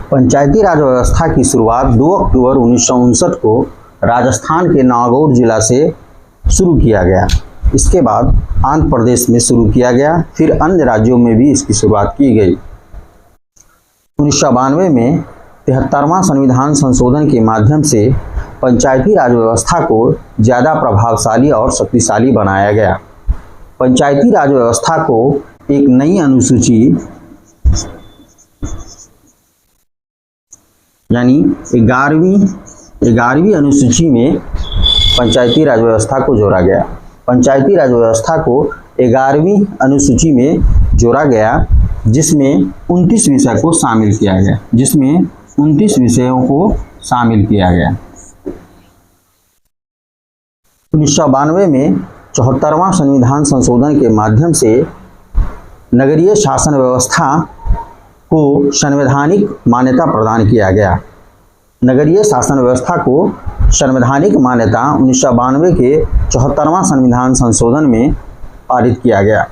पंचायती राज व्यवस्था की शुरुआत 2 अक्टूबर 1959 को राजस्थान के नागौर जिला से शुरू किया गया। इसके बाद आंध्र प्रदेश में शुरू किया गया, फिर अन्य राज्यों में भी इसकी शुरुआत की गई। 1992 में 73वां संविधान संशोधन के माध्यम से पंचायती राज व्यवस्था को ज़्यादा प्रभावशाली और शक्तिशाली बनाया गया। पंचायती राज व्यवस्था को एक नई अनुसूची यानी 11वीं अनुसूची में पंचायती राज व्यवस्था को जोड़ा गया। पंचायती राज व्यवस्था को 11वीं अनुसूची में जोड़ा गया, जिसमें 29 विषय को शामिल किया गया। 1992 में 74वां संविधान संशोधन के माध्यम से नगरीय शासन व्यवस्था को संवैधानिक मान्यता प्रदान किया गया। नगरीय शासन व्यवस्था को संवैधानिक मान्यता 1992 के 74वां संविधान संशोधन में पारित किया गया।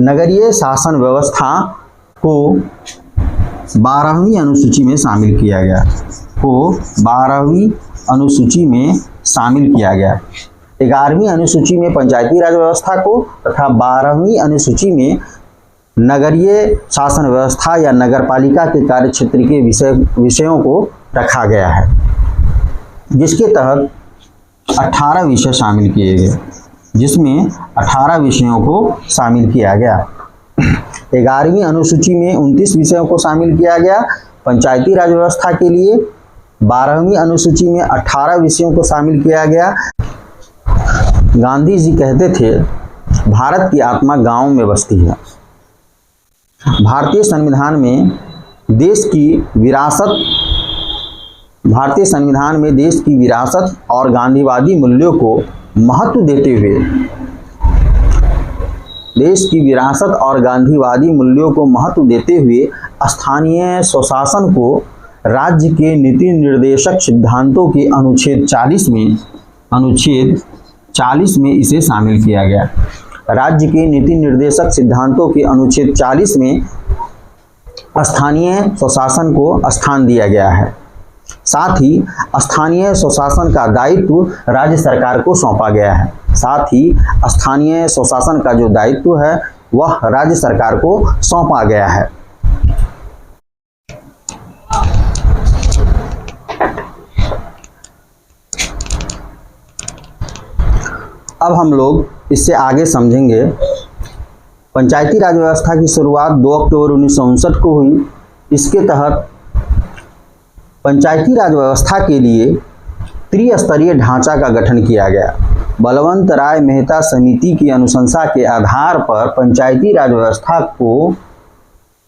नगरीय शासन व्यवस्था को 12वीं अनुसूची में शामिल किया गया। 11वीं अनुसूची में पंचायती राज व्यवस्था को तथा 12वीं अनुसूची में नगरीय शासन व्यवस्था या नगरपालिका के कार्य क्षेत्र के विषयों को रखा गया है, जिसके तहत 18 विषय शामिल किए गए, जिसमें 18 विषयों को शामिल किया गया। 11वीं अनुसूची में 29 विषयों को शामिल किया गया पंचायती राज व्यवस्था के लिए। 12वीं अनुसूची में 18 विषयों को शामिल किया गया। गांधी जी कहते थे, भारत की आत्मा गांव में बसती है। भारतीय संविधान में देश की विरासत और गांधीवादी मूल्यों को महत्व देते हुए स्थानीय स्वशासन को राज्य के नीति निर्देशक सिद्धांतों के अनुच्छेद 40 में इसे शामिल किया गया। राज्य के नीति निर्देशक सिद्धांतों के अनुच्छेद 40 में स्थानीय स्वशासन को स्थान दिया गया है। साथ ही स्थानीय स्वशासन का दायित्व राज्य सरकार को सौंपा गया है। वह राज्य सरकार को सौंपा गया है। अब हम लोग इससे आगे समझेंगे। पंचायती राज व्यवस्था की शुरुआत 2 अक्टूबर 1959 को हुई। इसके तहत पंचायती राज व्यवस्था के लिए त्रिस्तरीय ढांचा का गठन किया गया। बलवंत राय मेहता समिति की अनुशंसा के आधार पर पंचायती राज व्यवस्था को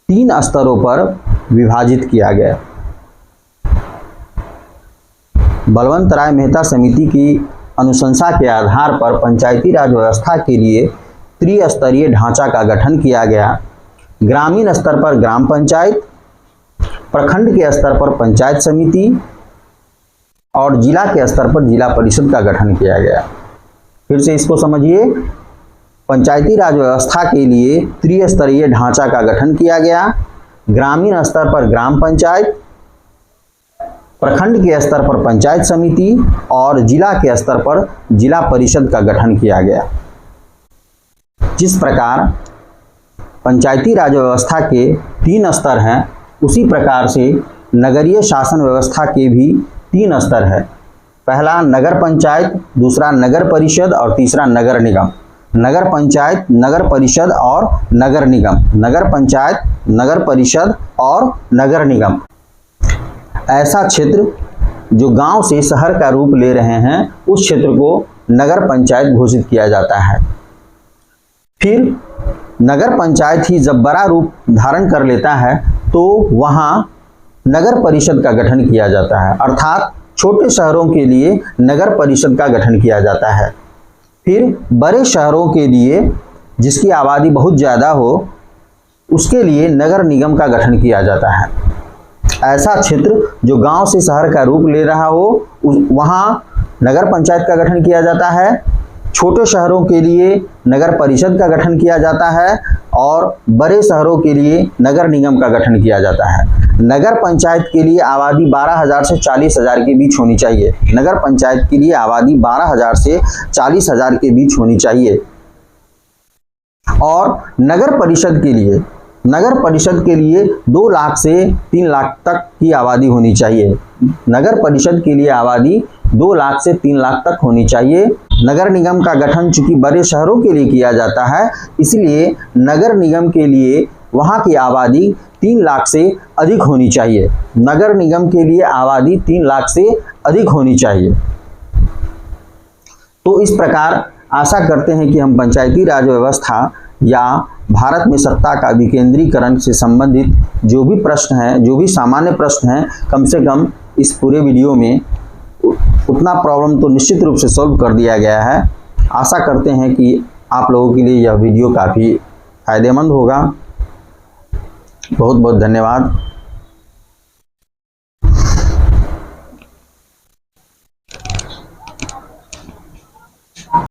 3 स्तरों पर विभाजित किया गया। बलवंत राय मेहता समिति की अनुशंसा के आधार पर पंचायती राज व्यवस्था के लिए त्रिस्तरीय ढांचा का गठन किया गया। ग्रामीण स्तर पर ग्राम पंचायत, प्रखंड के स्तर पर पंचायत समिति और जिला के स्तर पर जिला परिषद का गठन किया गया। फिर से इसको समझिए। पंचायती राज व्यवस्था के लिए त्रिस्तरीय ढांचा का गठन किया गया। ग्रामीण स्तर पर ग्राम पंचायत, प्रखंड के स्तर पर पंचायत समिति और जिला के स्तर पर जिला परिषद का गठन किया गया। जिस प्रकार पंचायती राज व्यवस्था के 3 स्तर हैं, उसी प्रकार से नगरीय शासन व्यवस्था के भी 3 स्तर है। पहला नगर पंचायत, दूसरा नगर परिषद और तीसरा नगर निगम। नगर पंचायत, नगर परिषद और नगर निगम। नगर पंचायत, नगर परिषद और नगर निगम। ऐसा क्षेत्र जो गांव से शहर का रूप ले रहे हैं, उस क्षेत्र को नगर पंचायत घोषित किया जाता है। फिर नगर पंचायत ही जब बड़ा रूप धारण कर लेता है तो वहां नगर परिषद का गठन किया जाता है, अर्थात छोटे शहरों के लिए नगर परिषद का गठन किया जाता है। फिर बड़े शहरों के लिए, जिसकी आबादी बहुत ज़्यादा हो, उसके लिए नगर निगम का गठन किया जाता है। ऐसा क्षेत्र जो गांव से शहर का रूप ले रहा हो, वहां नगर पंचायत का गठन किया जाता है। छोटे शहरों के लिए नगर परिषद का गठन किया जाता है और बड़े शहरों के लिए नगर निगम का गठन किया जाता है। नगर पंचायत के लिए आबादी 12,000 से 40,000 के बीच होनी चाहिए। नगर पंचायत के लिए आबादी 12,000 से 40,000 के बीच होनी चाहिए। और नगर परिषद के लिए 2 लाख से 3 लाख तक की आबादी होनी चाहिए। नगर परिषद के लिए आबादी 2 लाख से 3 लाख तक होनी चाहिए। नगर निगम का गठन चूंकि बड़े शहरों के लिए किया जाता है, इसलिए नगर निगम के लिए वहां की आबादी 3 लाख से अधिक होनी चाहिए। नगर निगम के लिए आबादी 3 लाख से अधिक होनी चाहिए। तो इस प्रकार आशा करते हैं कि हम पंचायती राज व्यवस्था या भारत में सत्ता का विकेंद्रीकरण से संबंधित जो भी प्रश्न हैं, जो भी सामान्य प्रश्न हैं, कम से कम इस पूरे वीडियो में उतना प्रॉब्लम तो निश्चित रूप से सॉल्व कर दिया गया है। आशा करते हैं कि आप लोगों के लिए यह वीडियो काफ़ी फायदेमंद होगा। बहुत बहुत धन्यवाद।